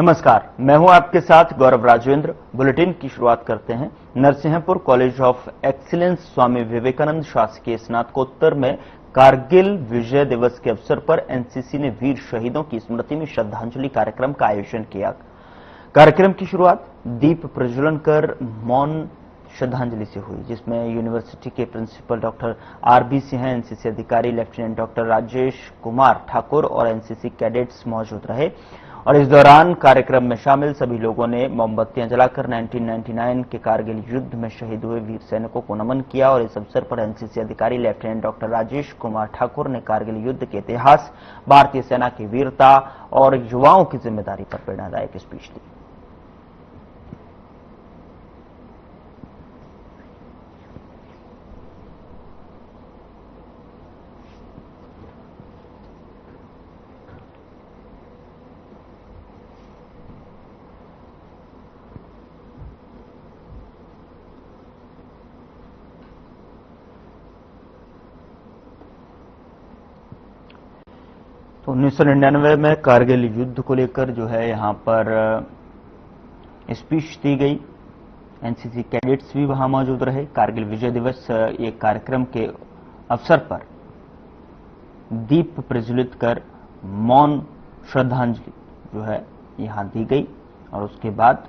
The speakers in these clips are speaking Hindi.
नमस्कार, मैं हूं आपके साथ गौरव राजेंद्र। बुलेटिन की शुरुआत करते हैं। Narsinghpur college of excellence Swami Vivekananda शासकीय स्नातकोत्तर में कारगिल विजय दिवस के अवसर पर एनसीसी ने वीर शहीदों की स्मृति में श्रद्धांजलि कार्यक्रम का आयोजन किया। कार्यक्रम की शुरुआत दीप प्रज्वलन कर मौन श्रद्धांजलि से हुई, जिसमें यूनिवर्सिटी के principal doctor RB Singh, NCC अधिकारी लेफ्टिनेंट डॉक्टर राजेश कुमार ठाकुर और एनसीसी कैडेट्स मौजूद रहे। और इस दौरान कार्यक्रम में शामिल सभी लोगों ने मोमबत्तियां जलाकर 1999 के कारगिल युद्ध में शहीद हुए वीर सैनिकों को नमन किया। और इस अवसर पर एनसीसी अधिकारी लेफ्टिनेंट डॉक्टर राजेश कुमार ठाकुर ने कारगिल युद्ध के इतिहास, भारतीय सेना की वीरता और युवाओं की जिम्मेदारी पर प्रेरणादायक स्पीच दी। तो 1999 में कारगिल युद्ध को लेकर जो है यहां पर स्पीच दी गई। एनसीसी कैडेट्स भी वहां मौजूद रहे। कारगिल विजय दिवस एक कार्यक्रम के अवसर पर दीप प्रज्वलित कर मौन श्रद्धांजलि जो है यहां दी गई। और उसके बाद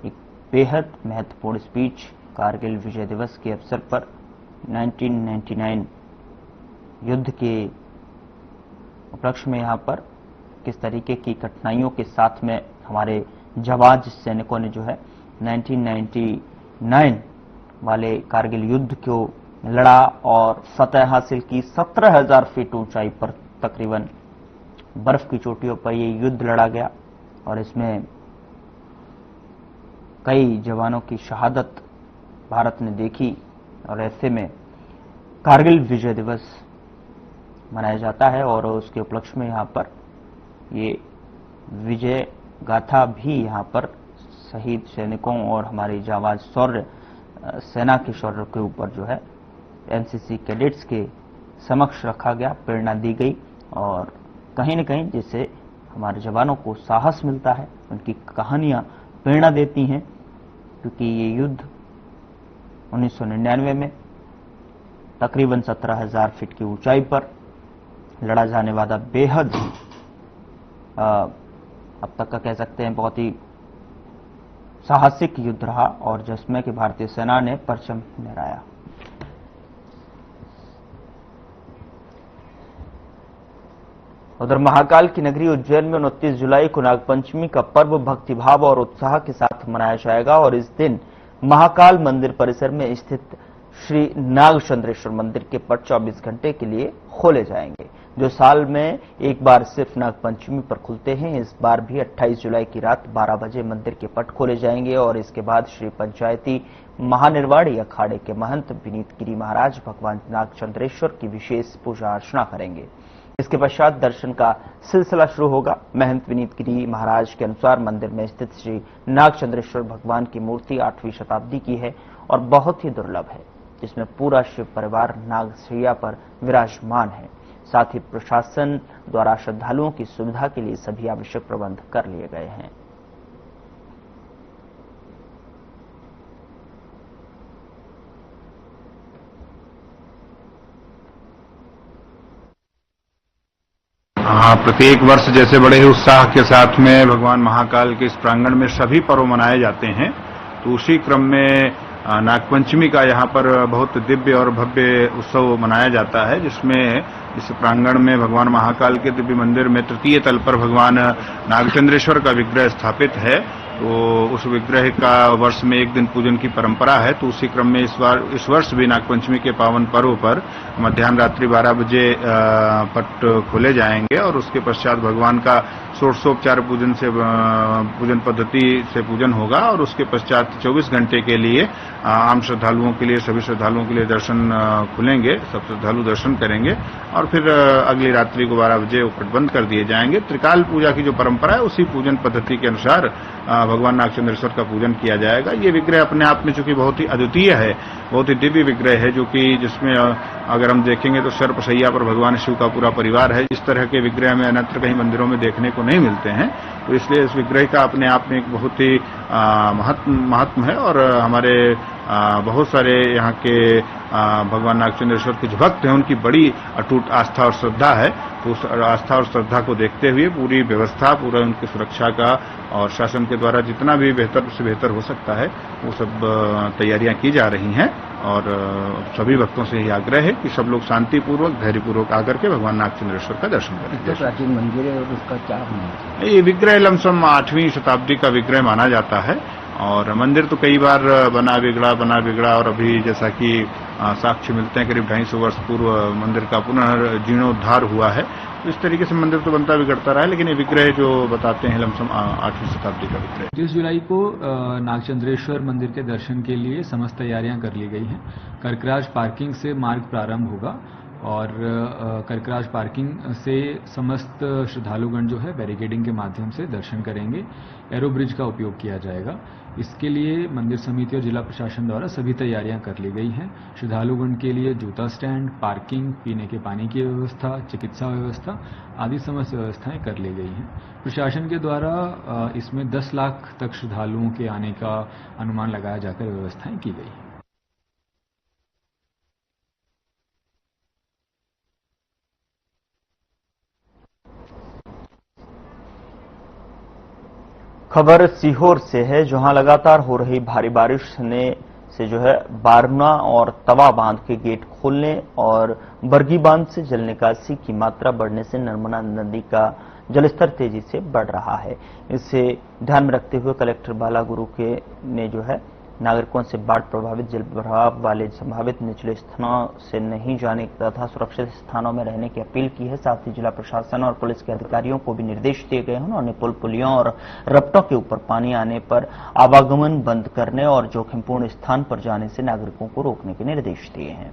एक बेहद महत्वपूर्ण स्पीच कारगिल विजय दिवस के अवसर पर 1999 युद्ध के उपलक्ष्य में यहां पर किस तरीके की कठिनाइयों के साथ में हमारे जाबाज सैनिकों ने जो है 1999 वाले कारगिल युद्ध को लड़ा और फतह हासिल की। 17,000 फीट ऊंचाई पर तकरीबन बर्फ की चोटियों पर यह युद्ध लड़ा गया और इसमें कई जवानों की शहादत भारत ने देखी। और ऐसे में कारगिल विजय दिवस मनाया जाता है और उसके उपलक्ष्य में यहां पर ये विजय गाथा भी यहां पर शहीद सैनिकों और हमारी जाबाज शौर्य सेना के शौर्य के ऊपर जो है एनसीसी कैडेट्स के समक्ष रखा गया, प्रेरणा दी गई। और कहीं न कहीं जिससे हमारे जवानों को साहस मिलता है, उनकी कहानियां प्रेरणा देती हैं, क्योंकि ये युद्ध 1999 में तकरीबन 17,000 फीट की ऊंचाई पर लड़ा जाने वाला बेहद अब तक का कह सकते हैं बहुत ही साहसिक युद्ध रहा और जिसमें कि भारतीय सेना ने परचम लहराया। उधर महाकाल की नगरी उज्जैन में 29 जुलाई को नागपंचमी का पर्व भक्तिभाव और उत्साह के साथ मनाया जाएगा। और इस दिन महाकाल मंदिर परिसर में स्थित श्री नागचंद्रेश्वर मंदिर के पट 24 घंटे के लिए खोले जाएंगे, जो साल में एक बार सिर्फ नागपंचमी पर खुलते हैं। इस बार भी 28 जुलाई की रात 12 बजे मंदिर के पट खोले जाएंगे और इसके बाद श्री पंचायती महानिर्वाणी अखाड़े के महंत विनीत गिरी महाराज भगवान नागचंद्रेश्वर की विशेष पूजा अर्चना करेंगे। इसके पश्चात दर्शन का सिलसिला शुरू होगा। महंत विनीत गिरी महाराज के अनुसार मंदिर में स्थित श्री नागचंद्रेश्वर भगवान की मूर्ति 8वीं शताब्दी की है और बहुत ही दुर्लभ है, जिसमें पूरा शिव परिवार नागशैया पर विराजमान है। साथ ही प्रशासन द्वारा श्रद्धालुओं की सुविधा के लिए सभी आवश्यक प्रबंध कर लिए गए हैं। प्रत्येक वर्ष जैसे बड़े ही उत्साह के साथ में भगवान महाकाल के इस प्रांगण में सभी पर्व मनाए जाते हैं, तो उसी क्रम में नागपंचमी का यहाँ पर बहुत दिव्य और भव्य उत्सव मनाया जाता है, जिसमें इस प्रांगण में भगवान महाकाल के दिव्य मंदिर में तृतीय तल पर भगवान नागचंद्रेश्वर का विग्रह स्थापित है। तो उस विग्रह का वर्ष में एक दिन पूजन की परंपरा है। तो उसी क्रम में इस वर्ष भी नागपंचमी के पावन पर्व पर मध्याह्न रात्रि 12 बजे पट खोले जाएंगे और उसके पश्चात भगवान का षोडशोपचार पूजन पद्धति से पूजन होगा और उसके पश्चात 24 घंटे के लिए आम श्रद्धालुओं के लिए, सभी श्रद्धालुओं के लिए दर्शन खुलेंगे, सब श्रद्धालु दर्शन करेंगे और फिर अगली रात्रि को 12 बजे वो पट बंद कर दिए जाएंगे। त्रिकाल पूजा की जो परंपरा है उसी पूजन पद्धति के अनुसार भगवान नागचंद्रेश्वर का पूजन किया जाएगा। ये विग्रह अपने आप में चूंकि बहुत ही अद्वितीय है, बहुत ही दिव्य विग्रह है, जो कि जिसमें अगर हम देखेंगे तो सर्पशैया पर भगवान शिव का पूरा परिवार है। इस तरह के विग्रह में अन्यत्र कहीं मंदिरों में देखने को नहीं मिलते हैं। तो इसलिए इस विग्रह का अपने आप में एक बहुत ही महत्व है और हमारे बहुत सारे यहाँ के भगवान नागचंद्रेश्वर के जो भक्त हैं उनकी बड़ी अटूट आस्था और श्रद्धा है। तो उस आस्था और श्रद्धा को देखते हुए पूरी व्यवस्था, पूरा उनकी सुरक्षा का और शासन के द्वारा जितना भी बेहतर से बेहतर हो सकता है वो सब तैयारियां की जा रही हैं। और सभी भक्तों से यही आग्रह है कि सब लोग शांतिपूर्वक, धैर्यपूर्वक आकर के भगवान नागचंद्रेश्वर का दर्शन करें। इतना प्राचीन मंदिर है और उसका क्या महत्व है? ये विग्रह लमसम 8वीं शताब्दी का विग्रह माना जाता है और मंदिर तो कई बार बना बिगड़ा और अभी जैसा कि साक्ष्य मिलते हैं करीब 250 वर्ष पूर्व मंदिर का पुनर्जीर्णोद्धार हुआ है। तो इस तरीके से मंदिर तो बनता बिगड़ता रहा है, लेकिन ये विग्रह जो बताते हैं लमसम 8वीं शताब्दी का विग्रह। 30 जुलाई को नागचंद्रेश्वर मंदिर के दर्शन के लिए समस्त तैयारियां कर ली गई हैं। कर्कराज पार्किंग से मार्ग प्रारंभ होगा और कर्कराज पार्किंग से समस्त श्रद्धालुगण जो है बैरिकेडिंग के माध्यम से दर्शन करेंगे। एरो ब्रिज का उपयोग किया जाएगा। इसके लिए मंदिर समिति और जिला प्रशासन द्वारा सभी तैयारियां कर ली गई हैं। श्रद्धालुगण के लिए जूता स्टैंड, पार्किंग, पीने के पानी की व्यवस्था, चिकित्सा व्यवस्था आदि समस्त व्यवस्थाएं कर ली गई हैं। प्रशासन के द्वारा इसमें 10 लाख तक श्रद्धालुओं के आने का अनुमान लगाया जाकर व्यवस्थाएं की गई हैं। खबर सीहोर से है, जहां लगातार हो रही भारी बारिश से जो है बारना और तवा बांध के गेट खोलने और बरगी बांध से जल निकासी की मात्रा बढ़ने से नर्मदा नदी का जलस्तर तेजी से बढ़ रहा है। इसे ध्यान में रखते हुए कलेक्टर बालागुरु ने जो है नागरिकों से बाढ़ प्रभावित जल प्रभाव वाले संभावित निचले स्थानों से नहीं जाने तथा सुरक्षित स्थानों में रहने की अपील की है। साथ ही जिला प्रशासन और पुलिस के अधिकारियों को भी निर्देश दिए गए हैं। उन्होंने पुल पुलियों और रपटों के ऊपर पानी आने पर आवागमन बंद करने और जोखिमपूर्ण स्थान पर जाने से नागरिकों को रोकने के निर्देश दिए हैं।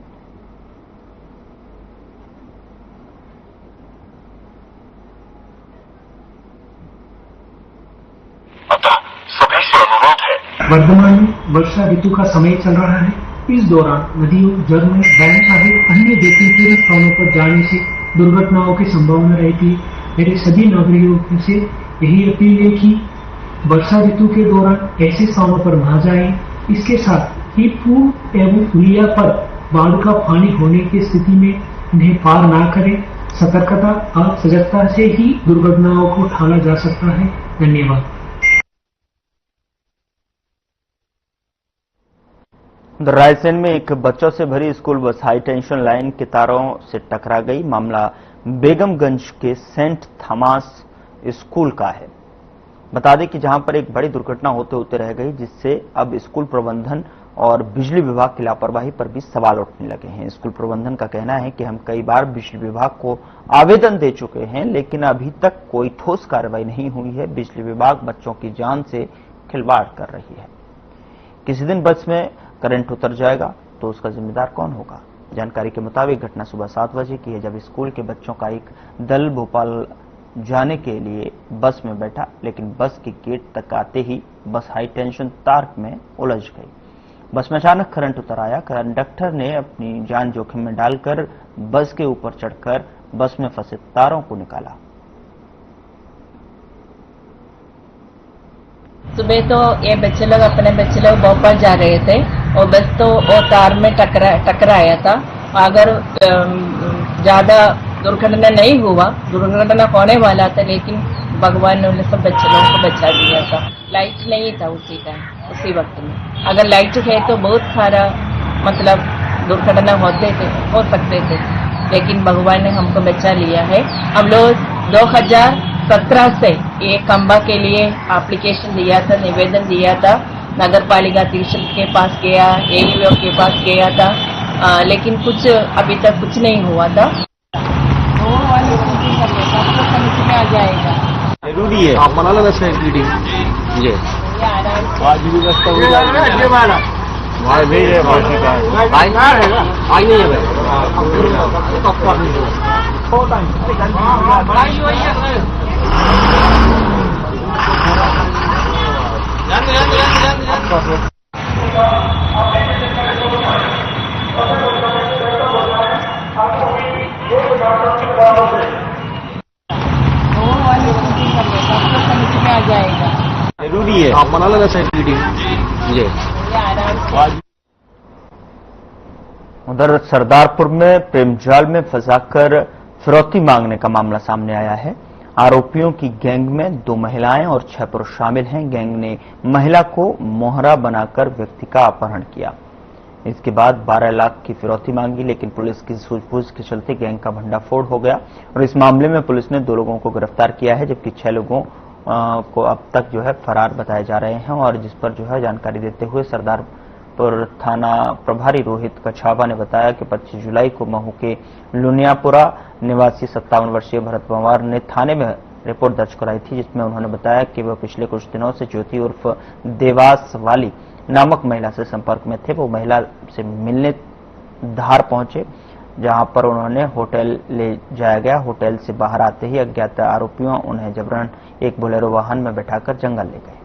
वर्तमान में वर्षा ऋतु का समय चल रहा है। इस दौरान नदियों, झरनों, डैम सहित अन्य जोखिमपूर्ण स्थानों पर जाने से दुर्घटनाओं की संभावना रहती है। मेरे सभी नागरिकों से यही अपील है कि वर्षा ऋतु के दौरान ऐसे स्थानों पर न जाएं। इसके साथ ही पुल एवं पुलिया पर बाढ़ का पानी होने की स्थिति में उन्हें पार न करें। सतर्कता और सजगता से ही दुर्घटनाओं को टाला जा सकता है। धन्यवाद। रायसेन में एक बच्चों से भरी school bus high tension line के तारों से टकरा गई। मामला बेगमगंज के सेंट थॉमस स्कूल का है। बता दें कि जहां पर एक बड़ी दुर्घटना होते होते रह गई, जिससे अब स्कूल प्रबंधन और बिजली विभाग की लापरवाही पर भी सवाल उठने लगे हैं। स्कूल प्रबंधन का कहना है कि हम कई बार बिजली विभाग को आवेदन दे चुके हैं, लेकिन अभी तक कोई ठोस कार्रवाई नहीं हुई है। बिजली विभाग बच्चों की जान से खिलवाड़ कर रही है। किसी दिन बस में करंट उतर जाएगा तो उसका जिम्मेदार कौन होगा? जानकारी के मुताबिक घटना सुबह 7 बजे की है, जब स्कूल के बच्चों का एक दल भोपाल जाने के लिए बस में बैठा, लेकिन बस के गेट तक आते ही बस हाई टेंशन तार में उलझ गई। बस में अचानक करंट उतर आया। कंडक्टर ने अपनी जान जोखिम में डालकर बस के ऊपर चढ़कर बस में फंसे तारों को निकाला। सुबह तो ये बच्चे लोग अपने बच्चे लोग भोपाल जा रहे थे और बस तो वो तार में टकराया था। अगर ज्यादा दुर्घटना नहीं हुआ, दुर्घटना होने वाला था, लेकिन भगवान ने उन सब बच्चे लोगों को बचा दिया था। लाइट नहीं था उसी टाइम, उसी वक्त में। अगर लाइट है तो बहुत सारा मतलब दुर्घटना हो सकते थे, लेकिन भगवान ने हमको बचा लिया है। हम लोग 2017 से ये खंबा के लिए एप्लीकेशन दिया था, निवेदन दिया था। नगर पालिका अधीक्षक के पास गया, एईओ के पास गया था, लेकिन कुछ अभी तक कुछ नहीं हुआ था। समझ में आ जाएगा। जरूरी है आप मना लेना मीटिंग ये आज भी व्यवस्था हो जाएगी। वहाँ भेज रहे आई नहीं है वो वाली ही है। आप बना लेना सेक्रेटरी जी। उधर सरदारपुर में प्रेमजाल में फंसाकर फिरौती मांगने का मामला सामने आया है। आरोपियों की गैंग में 2 महिलाएं और 6 पुरुष शामिल हैं। गैंग ने महिला को मोहरा बनाकर व्यक्ति का अपहरण किया। इसके बाद 12 लाख की फिरौती मांगी, लेकिन पुलिस की सूझबूझ के चलते गैंग का भंडाफोड़ हो गया और इस मामले में पुलिस ने 2 लोगों को गिरफ्तार किया है, जबकि 6 लोगों को अब तक जो है फरार बताए जा रहे हैं। और जिस पर जो है जानकारी देते हुए सरदारपुर थाना प्रभारी रोहित कछावा ने बताया कि 25 जुलाई को महू के लुनियापुरा निवासी 57 वर्षीय भरत पवार ने थाने में रिपोर्ट दर्ज कराई थी, जिसमें उन्होंने बताया कि वह पिछले कुछ दिनों से ज्योति उर्फ देवास वाली नामक महिला से संपर्क में थे। वो महिला से मिलने धार पहुंचे, जहां पर उन्होंने होटल ले जाया गया। होटल से बाहर आते ही अज्ञात आरोपियों उन्हें जबरन एक बोलेरो वाहन में बैठाकर जंगल ले गए।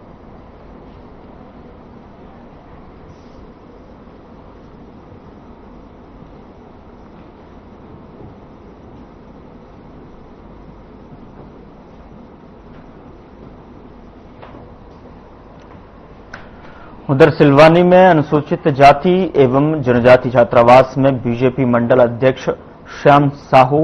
उधर सिलवानी में अनुसूचित जाति एवं जनजाति छात्रावास में बीजेपी मंडल अध्यक्ष श्याम साहू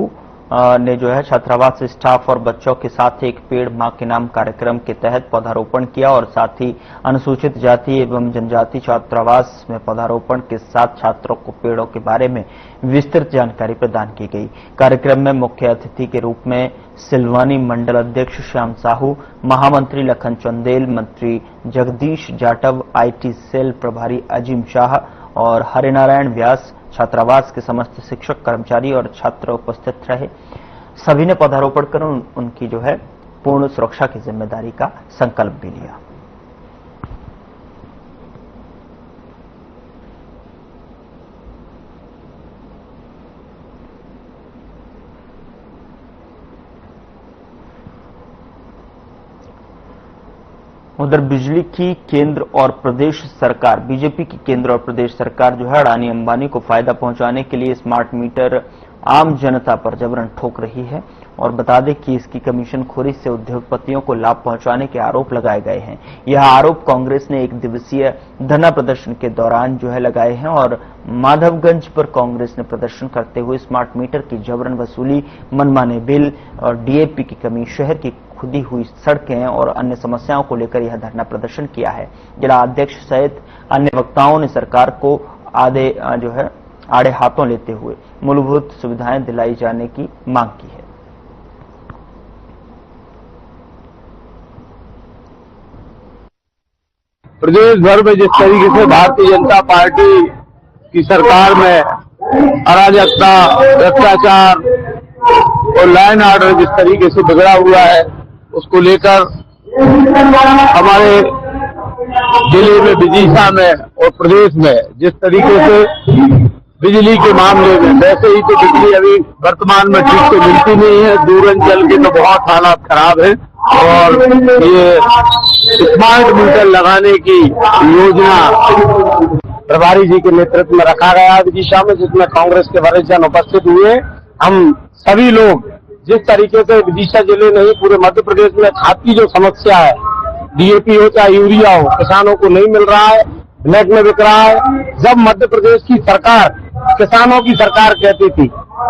ने जो है छात्रावास स्टाफ और बच्चों के साथ एक पेड़ मां के नाम कार्यक्रम के तहत पौधारोपण किया और साथ ही अनुसूचित जाति एवं जनजाति छात्रावास में पौधारोपण के साथ छात्रों को पेड़ों के बारे में विस्तृत जानकारी प्रदान की गई। कार्यक्रम में मुख्य अतिथि के रूप में सिलवानी मंडल अध्यक्ष श्याम साहू, महामंत्री लखन चंदेल, मंत्री जगदीश जाटव, IT सेल प्रभारी अजीम शाह और हरिनारायण व्यास, छात्रावास के समस्त शिक्षक, कर्मचारी और छात्र उपस्थित रहे। सभी ने पौधारोपण कर उनकी जो है पूर्ण सुरक्षा की जिम्मेदारी का संकल्प भी लिया। उधर बिजली की केंद्र और प्रदेश सरकार, बीजेपी की केंद्र और प्रदेश सरकार जो है अडानी अंबानी को फायदा पहुंचाने के लिए स्मार्ट मीटर आम जनता पर जबरन ठोक रही है। और बता दें कि इसकी कमीशनखोरी से उद्योगपतियों को लाभ पहुंचाने के आरोप लगाए गए हैं। यह आरोप कांग्रेस ने 1 दिवसीय धरना प्रदर्शन के दौरान जो है लगाए हैं और माधवगंज पर कांग्रेस ने प्रदर्शन करते हुए स्मार्ट मीटर की जबरन वसूली, मनमाने बिल और DAP की कमी, शहर की खुदी हुई सड़कें और अन्य समस्याओं को लेकर यह धरना प्रदर्शन किया है। जिला अध्यक्ष सहित अन्य वक्ताओं ने सरकार को आड़े हाथों लेते हुए मूलभूत सुविधाएं दिलाई जाने की मांग की है। प्रदेश भर में जिस तरीके से भारतीय जनता पार्टी की सरकार में अराजकता, भ्रष्टाचार और लाइन ऑर्डर जिस तरीके से बिगड़ा हुआ है, उसको लेकर हमारे जिले में, विदिशा में और प्रदेश में जिस तरीके से बिजली के मामले में, वैसे ही तो बिजली अभी वर्तमान में ठीक से मिलती नहीं है। दूरांचल के तो बहुत हालात खराब है और ये स्मार्ट मीटर लगाने की योजना प्रभारी जी के नेतृत्व में रखा गया विदिशा में, जिसमें कांग्रेस के वरिष्ठ जन उपस्थित हुए। हम सभी लोग जिस तरीके से विदिशा जिले नहीं पूरे मध्य प्रदेश में खाद की जो समस्या है, DAP हो चाहे यूरिया हो, किसानों को नहीं मिल रहा है, ब्लैक में बिक रहा है। जब मध्य प्रदेश की सरकार किसानों की सरकार कहती थी,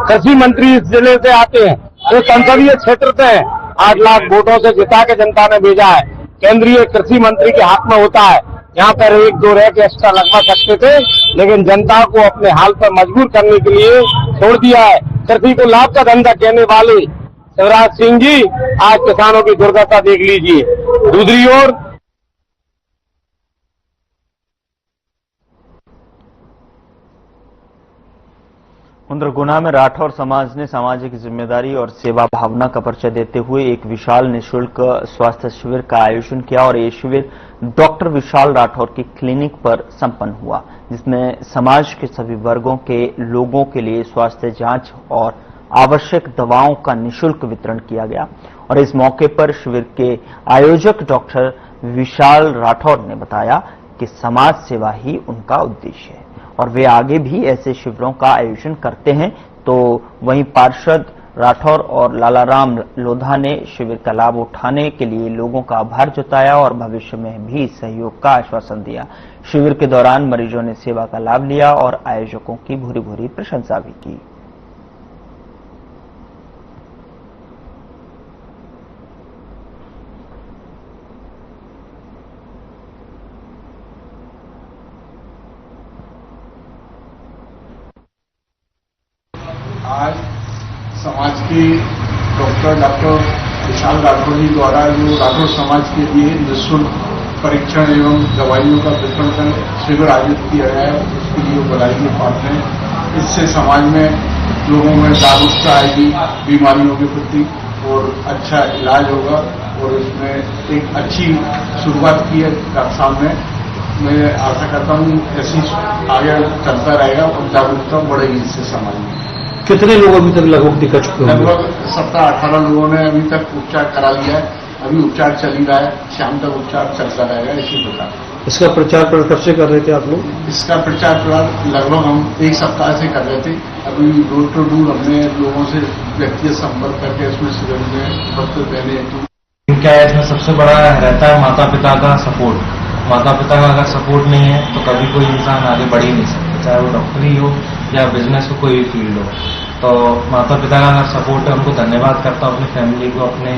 कृषि मंत्री इस जिले से आते हैं, तो संसदीय क्षेत्र से 8 लाख वोटों से जिता के जनता ने भेजा है। केंद्रीय कृषि मंत्री के हाथ में होता है, यहाँ पर 1-2 रैक एक्स्ट्रा लगवा सकते थे, लेकिन जनता को अपने हाल पर मजबूर करने के लिए छोड़ दिया है। कृषि को लाभ का धंधा कहने वाले शिवराज सिंह जी आज किसानों की दुर्दशा देख लीजिए। दूसरी ओर उधर गुना में राठौर समाज ने सामाजिक जिम्मेदारी और सेवा भावना का परिचय देते हुए एक विशाल निःशुल्क स्वास्थ्य शिविर का आयोजन किया और ये शिविर डॉक्टर विशाल राठौर की क्लिनिक पर संपन्न हुआ, जिसमें समाज के सभी वर्गों के लोगों के लिए स्वास्थ्य जांच और आवश्यक दवाओं का निःशुल्क वितरण किया गया। और इस मौके पर शिविर के आयोजक डॉक्टर विशाल राठौर ने बताया कि समाज सेवा ही उनका उद्देश्य है और वे आगे भी ऐसे शिविरों का आयोजन करते हैं। तो वहीं पार्षद राठौर और लालाराम लोधा ने शिविर का लाभ उठाने के लिए लोगों का आभार जताया और भविष्य में भी सहयोग का आश्वासन दिया। शिविर के दौरान मरीजों ने सेवा का लाभ लिया और आयोजकों की भूरी भूरी प्रशंसा भी की। आज समाज के डॉक्टर विशाल राठौर जी द्वारा जो राठौर समाज के लिए निःशुल्क परीक्षण एवं दवाइयों का वितरण शिविर आयोजित किया गया है, उसके लिए बधाई के पात्र हैं। इससे समाज में लोगों में जागरूकता आएगी बीमारियों के प्रति और अच्छा इलाज होगा और इसमें एक अच्छी शुरुआत की है डॉक्टर साहब ने। मैं आशा करता हूँ ऐसी आगे चलता रहेगा और जागरूकता बढ़ेगी इससे समाज में। कितने लोग अभी तक लगभग दिखा चुके हैं? लगभग 17-18 लोगों ने अभी तक उपचार करा लिया है। अभी उपचार चल ही रहा है, शाम तक उपचार चलता रहेगा इसी प्रकार। इसका प्रचार प्रसार कब से कर रहे थे आप लोग? इसका प्रचार प्रसार लगभग हम 1 सप्ताह से कर रहे थे। अभी डोर टू डोर हमने लोगों से व्यक्तिगत संपर्क करके इसमें शिविर में वक्त देने हेतु क्या है, इसमें सबसे बड़ा रहता है माता पिता का सपोर्ट। माता पिता का अगर सपोर्ट नहीं है तो कभी कोई इंसान आगे बढ़ ही नहीं सकता, चाहे वो डॉक्टरी हो या बिजनेस हो, कोई भी फील्ड हो। तो माता पिता का अगर सपोर्ट है, उनको धन्यवाद करता हूँ, अपनी फैमिली को, अपने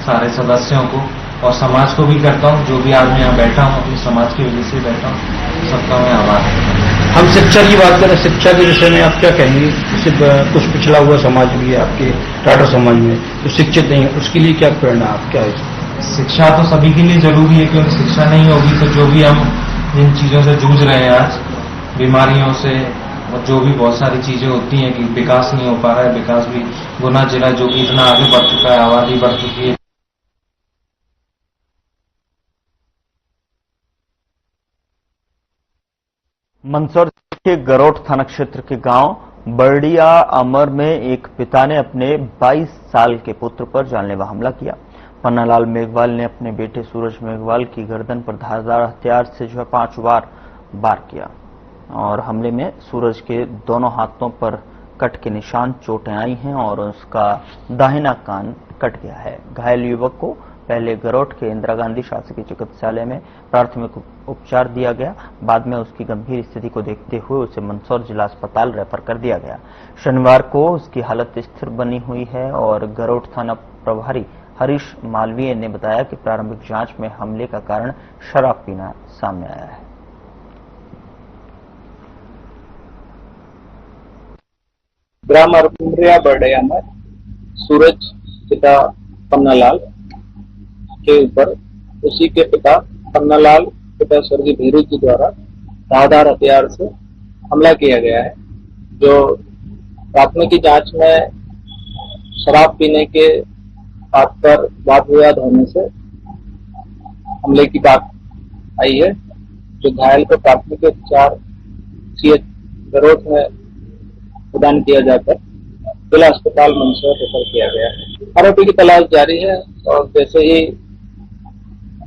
सारे सदस्यों को और समाज को भी करता हूँ। जो भी आज मैं यहाँ बैठा हूँ अपनी समाज की वजह से बैठा हूँ, सबका मैं आभार। हम शिक्षा की बात करें, शिक्षा के विषय में आप क्या कहेंगे? सिर्फ कुछ पिछड़ा हुआ समाज भी है आपके टाटा समाज में जो शिक्षित नहीं है, उसके लिए क्या प्रेरणा आप क्या है? शिक्षा तो सभी के लिए जरूरी है, क्योंकि शिक्षा नहीं होगी तो जो भी हम जिन चीजों से जूझ रहे हैं आज, बीमारियों से और जो भी बहुत सारी चीजें होती हैं कि विकास नहीं हो पा रहा है, विकास भी गुना जिला जो कि इतना आगे बढ़ चुका है, आबादी बढ़ चुकी है। मंदसौर के गरोठ थाना क्षेत्र के गांव बरडिया अमर में एक पिता ने अपने 22 साल के पुत्र पर जानलेवा हमला किया। पन्नालाल मेघवाल ने अपने बेटे सूरज मेघवाल की गर्दन पर धारदार हथियार से 5 बार वार किया और हमले में सूरज के दोनों हाथों पर कट के निशान, चोटें आई हैं और उसका दाहिना कान कट गया है। घायल युवक को पहले गरोठ के इंदिरा गांधी शासकीय चिकित्सालय में प्राथमिक उपचार दिया गया। बाद में उसकी गंभीर स्थिति को देखते हुए उसे मंदसौर जिला अस्पताल रेफर कर दिया गया। शनिवार को उसकी हालत स्थिर बनी हुई है और गरोठ थाना प्रभारी हरीश मालवीय ने बताया कि प्रारंभिक जांच में हमले का कारण शराब पीना सामने आया है। ग्राम अरकुंडरिया बरडिया में सूरज पिता पन्नालाल के ऊपर उसी के पिता पन्नालाल पिता स्वर्गीय भीरू जी द्वारा धारदार हथियार से हमला किया गया है, जो प्राथमिक जांच में शराब पीने के बात पर वाद विवाद होने से हमले की बात आई है। जो घायल को प्राथमिक उपचार सीएच गरोठ में प्रदान किया जाकर जिला अस्पताल मंदसौर रेफर किया गया है। आरोपी की तलाश जारी है और जैसे ही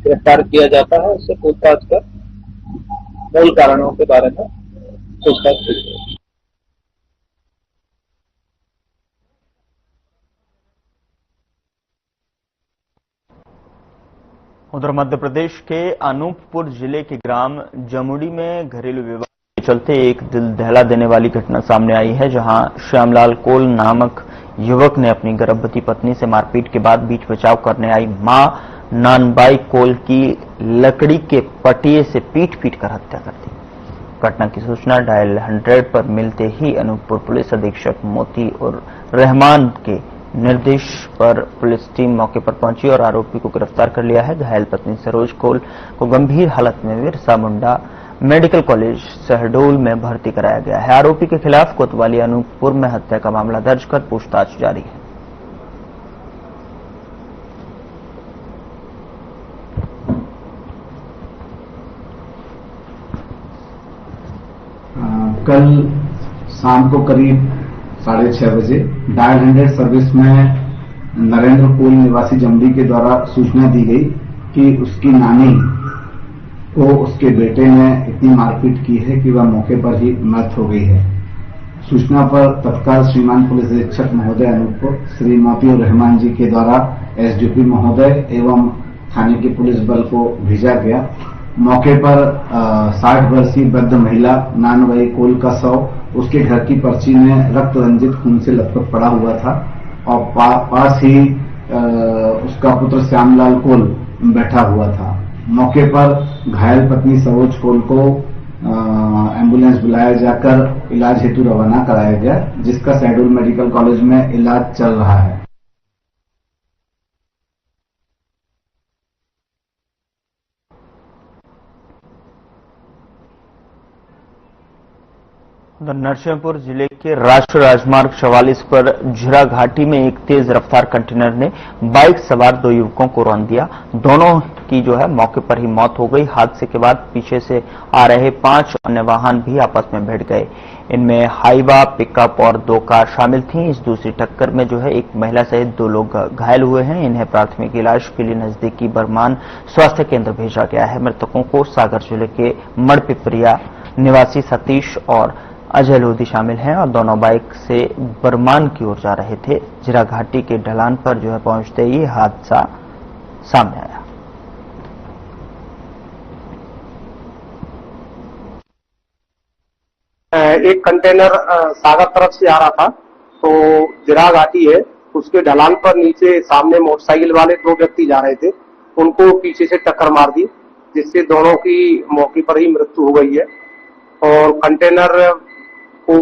गिरफ्तार किया जाता है उससे पूछताछ कर मूल कारणों के बारे में पूछताछ की जाएगी। उधर मध्य प्रदेश के अनूपपुर जिले के ग्राम जमुड़ी में घरेलू विवाद के चलते एक दिल दहला देने वाली घटना सामने आई है, जहां श्यामलाल कोल नामक युवक ने अपनी गर्भवती पत्नी से मारपीट के बाद बीच बचाव करने आई मां नानबाई कोल की लकड़ी के पटिये से पीट कर हत्या कर दी। घटना की सूचना डायल 100 पर मिलते ही अनूपपुर पुलिस अधीक्षक मोती और रहमान के निर्देश पर पुलिस टीम मौके पर पहुंची और आरोपी को गिरफ्तार कर लिया है। घायल पत्नी सरोज कोल को गंभीर हालत में बिरसा मुंडा मेडिकल कॉलेज शहडोल में भर्ती कराया गया है। आरोपी के खिलाफ कोतवाली अनूपपुर में हत्या का मामला दर्ज कर पूछताछ जारी है। कल शाम को करीब 6:30 बजे डायल 100 सर्विस में नरेंद्र कोल निवासी जमड़ी के द्वारा सूचना दी गई कि उसकी नानी को उसके बेटे ने इतनी मारपीट की है कि वह मौके पर ही मृत हो गई है। सूचना पर तत्काल श्रीमान पुलिस अधीक्षक महोदय अनूप को श्री मोतियुर रहमान जी के द्वारा एसडीपी महोदय एवं थाने के पुलिस बल को भेजा गया। मौके पर 60 वर्षीय वृद्ध महिला नानवई कोल का शव उसके घर की पर्ची में रक्त रंजित खून से लथपथ पड़ा हुआ था और पास ही उसका पुत्र श्यामलाल कोल बैठा हुआ था। मौके पर घायल पत्नी सरोज कोल को एम्बुलेंस बुलाया जाकर इलाज हेतु रवाना कराया गया, जिसका शहडोल मेडिकल कॉलेज में इलाज चल रहा है। नरसिंहपुर जिले के राष्ट्रीय राजमार्ग 44 पर झिरा घाटी में एक तेज रफ्तार कंटेनर ने बाइक सवार 2 युवकों को रौंद दिया। दोनों की मौके पर ही मौत हो गई। हादसे के बाद पीछे से आ रहे 5 अन्य वाहन भी आपस में भिड़ गए। इनमें हाईवा, पिकअप और 2 कार शामिल थीं। इस दूसरी टक्कर में एक महिला सहित 2 लोग घायल हुए हैं। इन्हें प्राथमिक इलाज के लिए नजदीकी बरमान स्वास्थ्य केंद्र भेजा गया है। मृतकों को सागर जिले के मड़पिपरिया निवासी सतीश और अजय लोधी शामिल हैं और दोनों बाइक से बरमान की ओर जा रहे थे। जिरा घाटी के ढलान पर पहुंचते ही हादसा सामने आया। एक कंटेनर सागर तरफ से आ रहा था, तो जिरा घाटी है उसके ढलान पर नीचे सामने मोटरसाइकिल वाले 2 व्यक्ति जा रहे थे, उनको पीछे से टक्कर मार दी, जिससे दोनों की मौके पर ही मृत्यु हो गई है। और कंटेनर को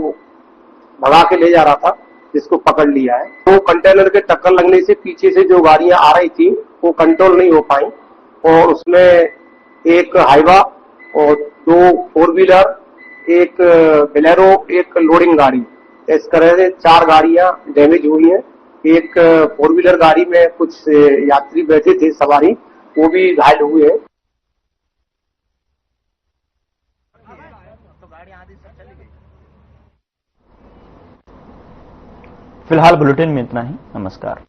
भगा के ले जा रहा था, जिसको पकड़ लिया है। तो कंटेनर के टक्कर लगने से पीछे से जो गाड़ियां आ रही थी वो कंट्रोल नहीं हो पाई और उसमें एक हाईवा और 2 4 व्हीलर, एक बोलेरो, एक लोडिंग गाड़ी, इस तरह से 4 गाड़ियां डैमेज हुई हैं। एक 4 व्हीलर गाड़ी में कुछ यात्री बैठे थे सवारी, वो भी घायल हुए हैं। फिलहाल बुलेटिन में इतना ही। नमस्कार।